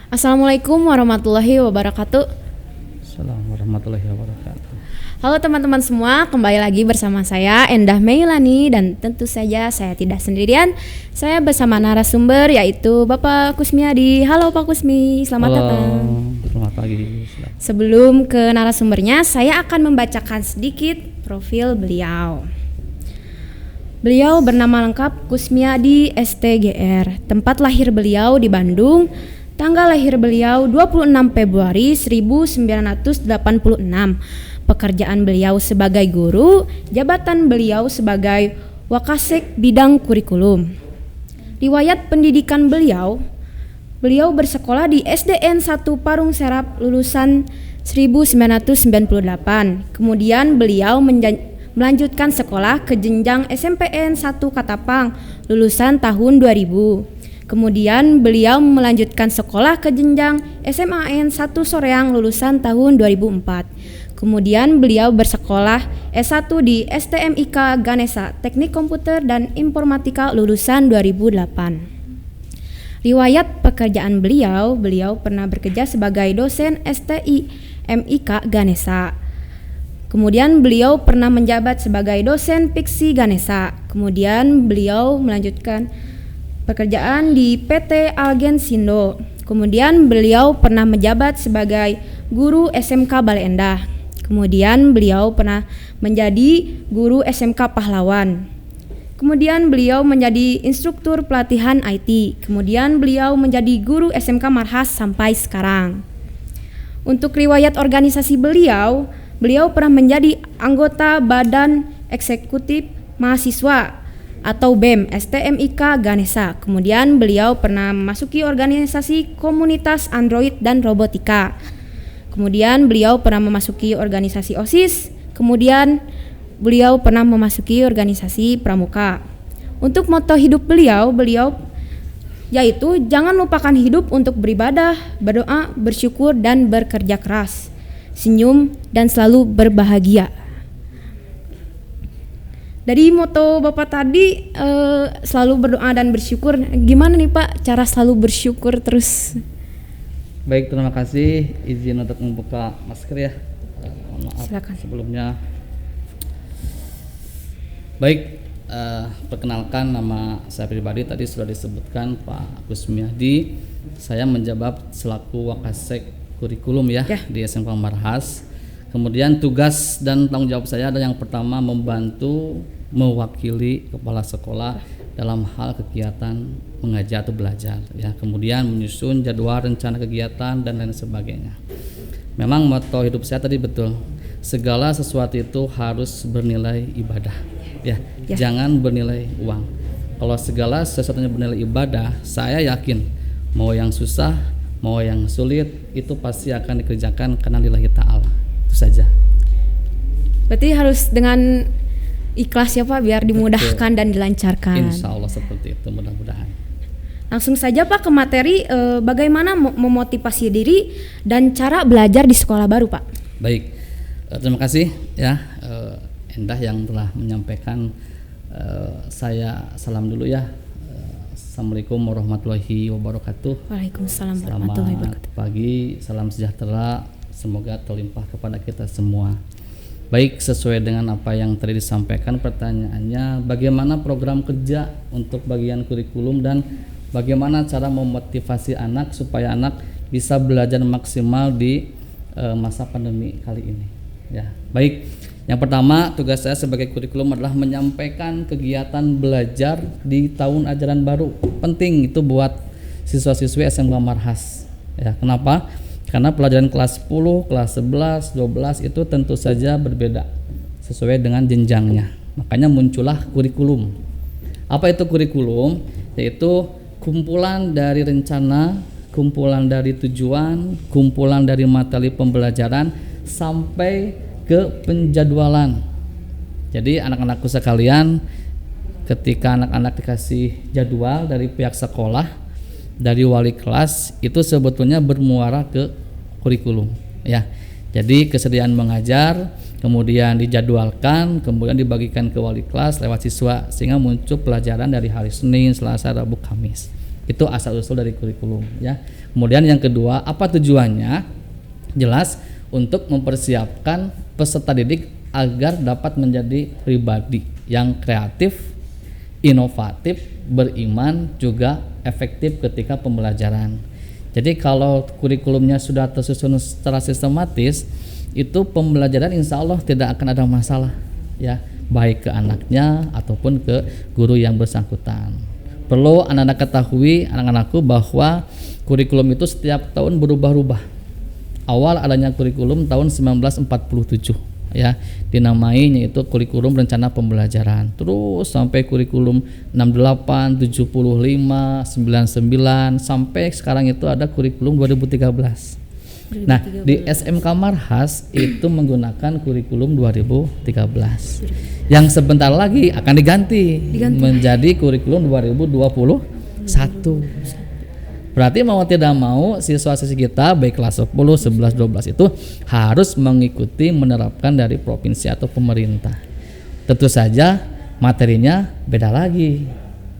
Assalamualaikum warahmatullahi wabarakatuh. Assalamualaikum warahmatullahi wabarakatuh. Halo teman-teman semua, kembali lagi bersama saya Endah Meilani dan tentu saja saya tidak sendirian. Saya bersama narasumber yaitu Bapak Kusmiadi. Halo Pak Kusmi, selamat datang. Selamat pagi. Sebelum ke narasumbernya, saya akan membacakan sedikit profil beliau. Beliau bernama lengkap Kusmiadi STGR. Tempat lahir beliau di Bandung. Tanggal lahir beliau 26 Februari 1986. Pekerjaan beliau sebagai guru, jabatan beliau sebagai Wakasek bidang kurikulum. Riwayat pendidikan beliau bersekolah di SDN 1 Parung Serap lulusan 1998. Kemudian beliau melanjutkan sekolah ke jenjang SMPN 1 Katapang lulusan tahun 2000. Kemudian beliau melanjutkan sekolah ke jenjang SMAN 1 Soreang lulusan tahun 2004. Kemudian beliau bersekolah S1 di STMIK Ganesha Teknik Komputer dan Informatika lulusan 2008. Riwayat pekerjaan beliau pernah bekerja sebagai dosen STMIK Ganesha. Kemudian beliau pernah menjabat sebagai dosen Piksi Ganesha. Kemudian beliau melanjutkan pekerjaan di PT Algensindo. Kemudian beliau pernah menjabat sebagai guru SMK Bale Endah. Kemudian beliau pernah menjadi guru SMK Pahlawan. Kemudian beliau menjadi instruktur pelatihan IT. Kemudian beliau menjadi guru SMK Marhas sampai sekarang. Untuk riwayat organisasi beliau pernah menjadi anggota Badan Eksekutif Mahasiswa atau BEM STMIK Ganesha. Kemudian beliau pernah memasuki organisasi komunitas Android dan robotika. Kemudian beliau pernah memasuki organisasi OSIS. Kemudian beliau pernah memasuki organisasi Pramuka. Untuk moto hidup beliau yaitu jangan lupakan hidup untuk beribadah, berdoa, bersyukur dan bekerja keras, senyum dan selalu berbahagia. Dari moto Bapak tadi selalu berdoa dan bersyukur, gimana nih Pak cara selalu bersyukur terus? Baik, terima kasih. Izin untuk membuka masker ya. Maaf Silakan. sebelumnya. Baik, perkenalkan nama saya pribadi tadi sudah disebutkan Pak Kusmiadi. Saya menjabat selaku Wakasek kurikulum ya di SMK Marhas. Kemudian tugas dan tanggung jawab saya adalah yang pertama membantu mewakili kepala sekolah dalam hal kegiatan mengajar atau belajar ya, kemudian menyusun jadwal rencana kegiatan dan lain sebagainya. Memang moto hidup saya tadi betul, segala sesuatu itu harus bernilai ibadah ya. Jangan bernilai uang. Kalau segala sesuatunya bernilai ibadah, saya yakin mau yang susah mau yang sulit itu pasti akan dikerjakan karena lillahi ta'ala. Itu saja. Berarti harus dengan ikhlas ya Pak biar dimudahkan dan dilancarkan. Insya Allah seperti itu, mudah-mudahan. Langsung saja Pak ke materi, bagaimana memotivasi diri dan cara belajar di sekolah baru Pak. Baik, terima kasih ya Endah yang telah menyampaikan. Saya salam dulu ya. Assalamualaikum warahmatullahi wabarakatuh. Waalaikumsalam warahmatullahi wabarakatuh. Selamat pagi, salam sejahtera, semoga terlimpah kepada kita semua. Baik, sesuai dengan apa yang tadi disampaikan pertanyaannya, bagaimana program kerja untuk bagian kurikulum dan bagaimana cara memotivasi anak supaya anak bisa belajar maksimal di masa pandemi kali ini ya. Baik, yang pertama tugas saya sebagai kurikulum adalah menyampaikan kegiatan belajar di tahun ajaran baru. Penting itu buat siswa-siswi SMK Marhas ya. Kenapa? Karena pelajaran kelas 10, kelas 11, 12 itu tentu saja berbeda sesuai dengan jenjangnya. Makanya muncullah kurikulum. Apa itu kurikulum? Yaitu kumpulan dari rencana, kumpulan dari tujuan, kumpulan dari materi pembelajaran sampai ke penjadwalan. Jadi anak-anakku sekalian, ketika anak-anak dikasih jadwal dari pihak sekolah, dari wali kelas, itu sebetulnya bermuara ke kurikulum ya. Jadi kesediaan mengajar kemudian dijadwalkan, kemudian dibagikan ke wali kelas lewat siswa sehingga muncul pelajaran dari hari Senin, Selasa, Rabu, Kamis. Itu asal-usul dari kurikulum ya. Kemudian yang kedua, apa tujuannya? Jelas untuk mempersiapkan peserta didik agar dapat menjadi pribadi yang kreatif, inovatif, beriman, juga efektif ketika pembelajaran. Jadi kalau kurikulumnya sudah tersusun secara sistematis, itu pembelajaran insya Allah tidak akan ada masalah ya, baik ke anaknya ataupun ke guru yang bersangkutan. Perlu anak-anak ketahui, anak-anakku, bahwa kurikulum itu setiap tahun berubah-ubah. Awal adanya kurikulum tahun 1947 ya, dinamainya itu kurikulum rencana pembelajaran. Terus sampai kurikulum 68, 75, 99 sampai sekarang itu ada kurikulum 2013. Nah, di SMK Marhas itu menggunakan kurikulum 2013. Yang sebentar lagi akan diganti menjadi kurikulum 2021. Berarti mau tidak mau siswa-siswi kita baik kelas 10, 11, 12 itu harus mengikuti menerapkan dari provinsi atau pemerintah. Tentu saja materinya beda lagi,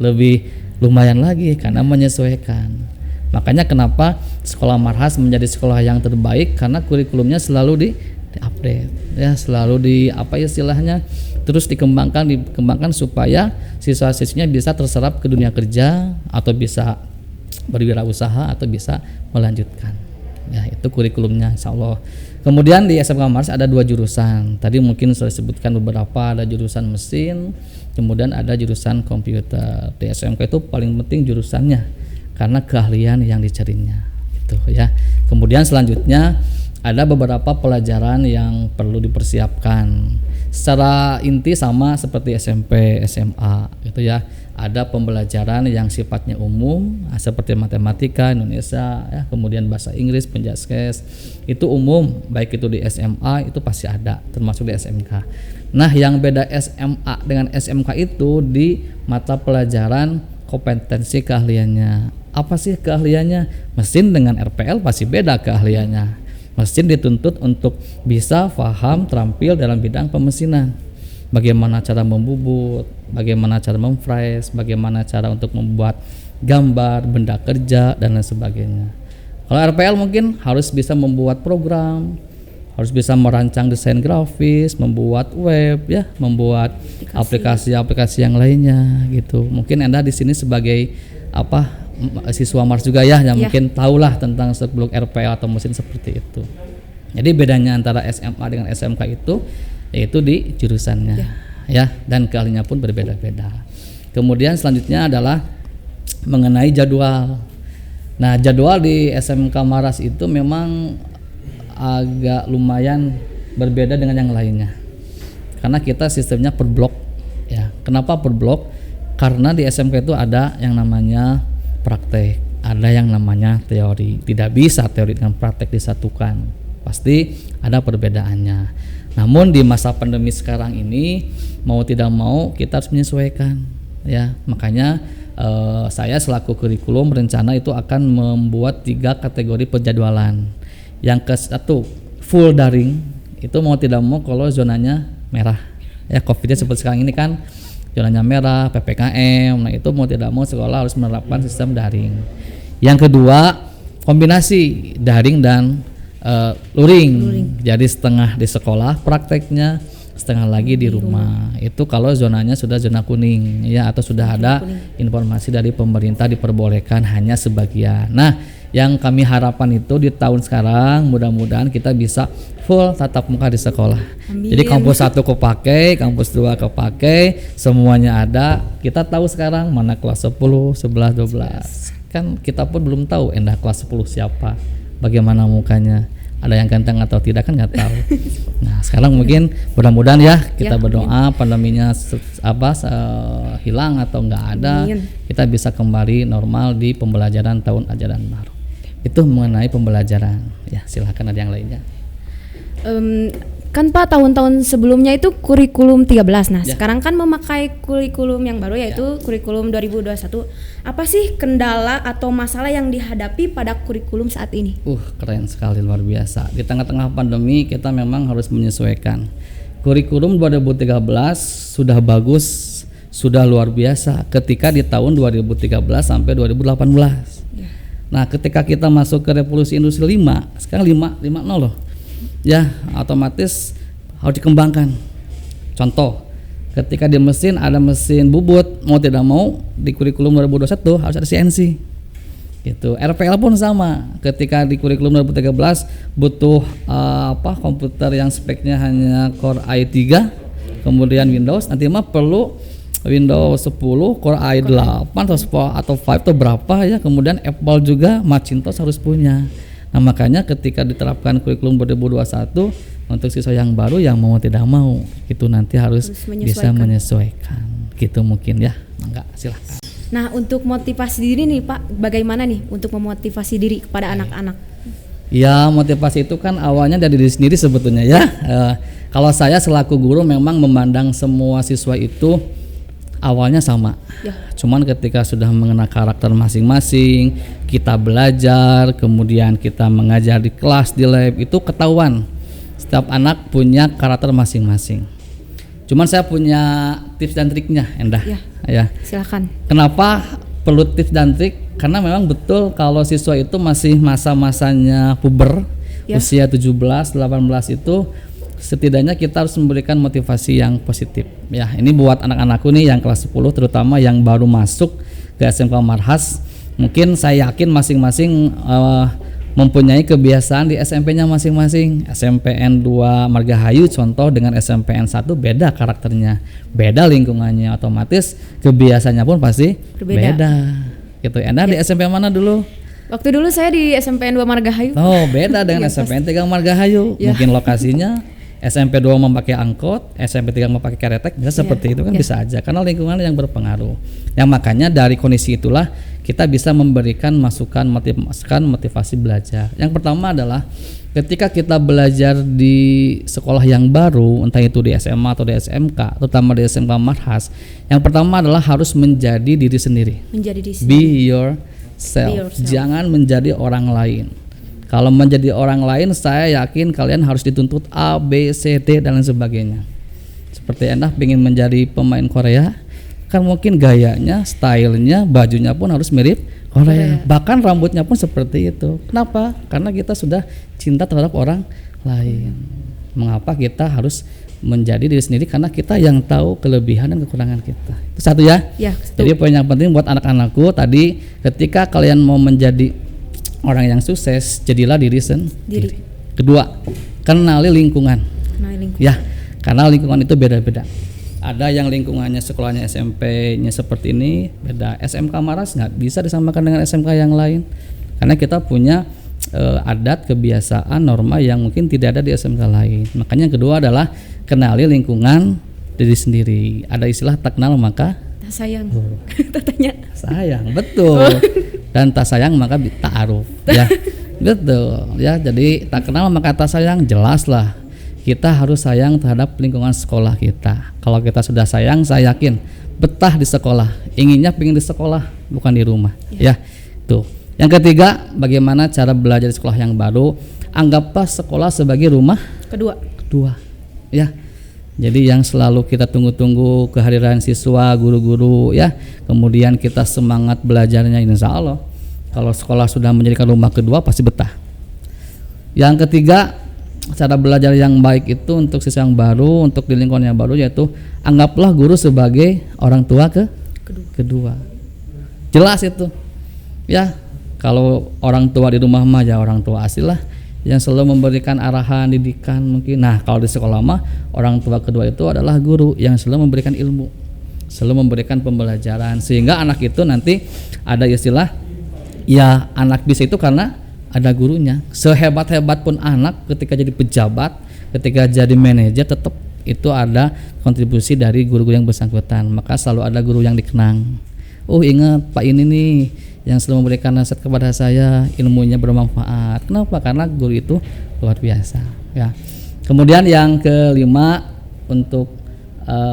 lebih lumayan lagi karena menyesuaikan. Makanya kenapa sekolah Marhas menjadi sekolah yang terbaik, karena kurikulumnya selalu di-update ya, selalu di apa istilahnya, terus dikembangkan supaya siswa-siswinya bisa terserap ke dunia kerja atau bisa berwirausaha atau bisa melanjutkan. Ya, itu kurikulumnya insyaallah. Kemudian di SMK Marhas ada 2 jurusan. Tadi mungkin sudah disebutkan beberapa, ada jurusan mesin, kemudian ada jurusan komputer. Di SMK itu paling penting jurusannya karena keahlian yang dicarinya itu ya. Kemudian selanjutnya ada beberapa pelajaran yang perlu dipersiapkan. Secara inti sama seperti SMP, SMA gitu ya. Ada pembelajaran yang sifatnya umum seperti matematika, Indonesia ya, kemudian bahasa Inggris, penjaskes. Itu umum, baik itu di SMA itu pasti ada, termasuk di SMK. Nah, yang beda SMA dengan SMK itu di mata pelajaran kompetensi keahliannya. Apa sih keahliannya? Mesin dengan RPL pasti beda keahliannya. Mesin dituntut untuk bisa paham, terampil dalam bidang pemesinan. Bagaimana cara membubut, bagaimana cara memfreeze, bagaimana cara untuk membuat gambar, benda kerja, dan lain sebagainya. Kalau RPL mungkin harus bisa membuat program, harus bisa merancang desain grafis, membuat web ya, membuat aplikasi-aplikasi yang lainnya gitu. Mungkin Anda di sini sebagai siswa Mars juga ya, yang mungkin tahulah tentang seluk-beluk RPL atau mesin seperti itu. Jadi bedanya antara SMA dengan SMK itu yaitu di jurusannya ya, dan keahliannya pun berbeda-beda. Kemudian selanjutnya adalah mengenai jadwal. Nah, jadwal di SMK Maras itu memang agak lumayan berbeda dengan yang lainnya. Karena kita sistemnya per blok ya. Kenapa per blok? Karena di SMK itu ada yang namanya praktek, ada yang namanya teori. Tidak bisa teori dengan praktek disatukan. Pasti ada perbedaannya. Namun di masa pandemi sekarang ini mau tidak mau kita harus menyesuaikan ya. Makanya saya selaku kurikulum rencana itu akan membuat 3 kategori penjadwalan. Yang ke-1 full daring, itu mau tidak mau kalau zonanya merah ya, COVID-nya seperti sekarang ini kan zonanya merah, PPKM. Nah, itu mau tidak mau sekolah harus menerapkan sistem daring. Yang kedua kombinasi daring dan luring. Jadi setengah di sekolah prakteknya, setengah lagi di rumah. Itu kalau zonanya sudah zona kuning ya, atau sudah ada informasi dari pemerintah diperbolehkan hanya sebagian. Nah, yang kami harapkan itu di tahun sekarang mudah-mudahan kita bisa full tatap muka di sekolah. Amin. Jadi kampus 1 kepakai, kampus 2 kepakai, semuanya ada. Kita tahu sekarang mana kelas 10, 11, 12. Kan kita pun belum tahu Endah kelas 10 siapa, bagaimana mukanya, ada yang ganteng atau tidak kan nggak tahu. Nah, sekarang mungkin mudah-mudahan ya kita berdoa pandeminya hilang atau nggak ada. Kita bisa kembali normal di pembelajaran tahun ajaran baru. Itu mengenai pembelajaran ya. Silakan ada yang lainnya. Kan Pak, tahun-tahun sebelumnya itu kurikulum 13. Nah, sekarang kan memakai kurikulum yang baru yaitu kurikulum 2021. Apa sih kendala atau masalah yang dihadapi pada kurikulum saat ini? Keren sekali, luar biasa. Di tengah-tengah pandemi kita memang harus menyesuaikan. Kurikulum 2013 sudah bagus, sudah luar biasa ketika di tahun 2013 sampai 2018. Nah, ketika kita masuk ke revolusi industri 5, sekarang 5.0 loh. Ya, otomatis harus dikembangkan. Contoh, ketika di mesin ada mesin bubut, mau tidak mau di kurikulum 2021 harus ada CNC. Gitu. RPL pun sama. Ketika di kurikulum 2013 butuh komputer yang speknya hanya Core i3, kemudian Windows, nanti mah perlu Windows 10 Core i8 atau 5 atau berapa ya, kemudian Apple juga Macintosh harus punya. Nah, makanya ketika diterapkan kurikulum 2021 untuk siswa yang baru yang mau tidak mau itu nanti harus bisa menyesuaikan. Gitu mungkin ya. Enggak, silakan. Nah, untuk motivasi diri nih Pak, bagaimana nih untuk memotivasi diri kepada anak-anak? Ya, motivasi itu kan awalnya dari diri sendiri sebetulnya ya. Kalau saya selaku guru memang memandang semua siswa itu awalnya sama, cuman ketika sudah mengenal karakter masing-masing, kita belajar, kemudian kita mengajar di kelas, di lab, itu ketahuan setiap anak punya karakter masing-masing. Cuman saya punya tips dan triknya, Endah. Ya. Silakan. Kenapa perlu tips dan trik? Karena memang betul kalau siswa itu masih masa-masanya puber, usia 17, 18 itu setidaknya kita harus memberikan motivasi yang positif. Ya, ini buat anak-anakku nih yang kelas 10 terutama yang baru masuk ke SMK Marhas. Mungkin saya yakin masing-masing mempunyai kebiasaan di SMP-nya masing-masing. SMPN 2 Margahayu contoh dengan SMPN 1 beda karakternya, beda lingkungannya, otomatis kebiasaannya pun pasti beda. Gitu. Anda di SMP mana dulu? Waktu dulu saya di SMPN 2 Margahayu. Oh, beda dengan SMPN 3 Margahayu. Mungkin lokasinya SMP 2 memakai angkot, SMP 3 memakai keretek, bisa seperti itu kan bisa aja karena lingkungan yang berpengaruh. Yang makanya dari kondisi itulah kita bisa memberikan masukan motivasi belajar. Yang pertama adalah ketika kita belajar di sekolah yang baru, entah itu di SMA atau di SMK, terutama di SMK Marhas, yang pertama adalah harus menjadi diri sendiri. Menjadi diri sendiri. Be yourself. Jangan menjadi orang lain. Kalau menjadi orang lain, saya yakin kalian harus dituntut A, B, C, D dan lain sebagainya. Seperti Endah pengen menjadi pemain Korea, kan mungkin gayanya, stylenya, bajunya pun harus mirip Korea. Bahkan rambutnya pun seperti itu. Kenapa? Karena kita sudah cinta terhadap orang lain. Mengapa kita harus menjadi diri sendiri? Karena kita yang tahu kelebihan dan kekurangan kita. Itu satu ya. Jadi poin yang penting buat anak-anakku tadi, ketika kalian mau menjadi orang yang sukses, jadilah diri sendiri. Kedua, kenali lingkungan. Ya, karena lingkungan itu beda-beda. Ada yang lingkungannya sekolahnya SMP-nya seperti ini, beda. SMK Marhas nggak bisa disamakan dengan SMK yang lain, karena kita punya adat, kebiasaan, norma yang mungkin tidak ada di SMK lain. Makanya yang kedua adalah kenali lingkungan diri sendiri. Ada istilah tak kenal maka tak sayang. Tatanya sayang, betul. Dan tak sayang maka ta'aruf ya. Betul ya. Jadi tak kenal maka tak sayang, jelas lah kita harus sayang terhadap lingkungan sekolah kita. Kalau kita sudah sayang, saya yakin betah di sekolah, inginnya pengen di sekolah bukan di rumah ya. Tuh. Yang ketiga, bagaimana cara belajar di sekolah yang baru? Anggaplah sekolah sebagai rumah kedua ya. Jadi yang selalu kita tunggu-tunggu kehadiran siswa, guru-guru ya. Kemudian kita semangat belajarnya, insya Allah kalau sekolah sudah menjadikan rumah kedua pasti betah. Yang ketiga, cara belajar yang baik itu untuk siswa yang baru, untuk di lingkungan yang baru, yaitu anggaplah guru sebagai orang tua kedua. Jelas itu ya. Kalau orang tua di rumah mah ya orang tua asli lah, yang selalu memberikan arahan, didikan mungkin. Nah, kalau di sekolah mah orang tua kedua itu adalah guru yang selalu memberikan ilmu, selalu memberikan pembelajaran, sehingga anak itu nanti ada istilah ya anak bisa itu karena ada gurunya. Sehebat-hebat pun anak ketika jadi pejabat, ketika jadi manajer, tetap itu ada kontribusi dari guru-guru yang bersangkutan. Maka selalu ada guru yang dikenang. Oh, ingat Pak ini nih yang selalu memberikan nasihat kepada saya, ilmunya bermanfaat. Kenapa? Karena guru itu luar biasa ya. Kemudian yang kelima, untuk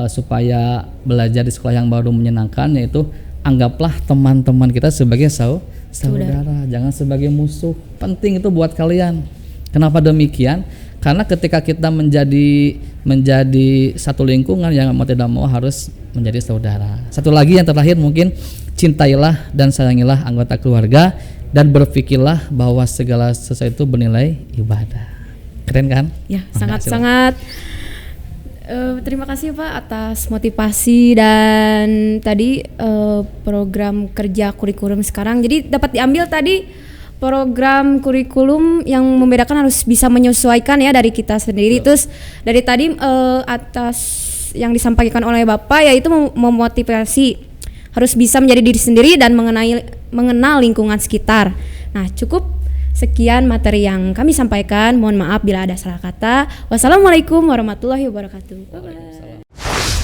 supaya belajar di sekolah yang baru menyenangkan, yaitu anggaplah teman-teman kita sebagai saudara, jangan sebagai musuh. Penting itu buat kalian. Kenapa demikian? Karena ketika kita menjadi satu lingkungan, yang mau tidak mau harus menjadi saudara. Satu lagi yang terakhir mungkin, cintailah dan sayangilah anggota keluarga dan berpikirlah bahwa segala sesuatu bernilai ibadah. Keren kan? Ya, sangat-sangat terima kasih Pak atas motivasi dan tadi program kerja kurikulum sekarang. Jadi dapat diambil tadi program kurikulum yang membedakan harus bisa menyesuaikan ya dari kita sendiri. Terus dari tadi atas yang disampaikan oleh Bapak yaitu memotivasi harus bisa menjadi diri sendiri dan mengenal lingkungan sekitar. Nah, cukup sekian materi yang kami sampaikan. Mohon maaf bila ada salah kata. Wassalamualaikum warahmatullahi wabarakatuh. Bye-bye.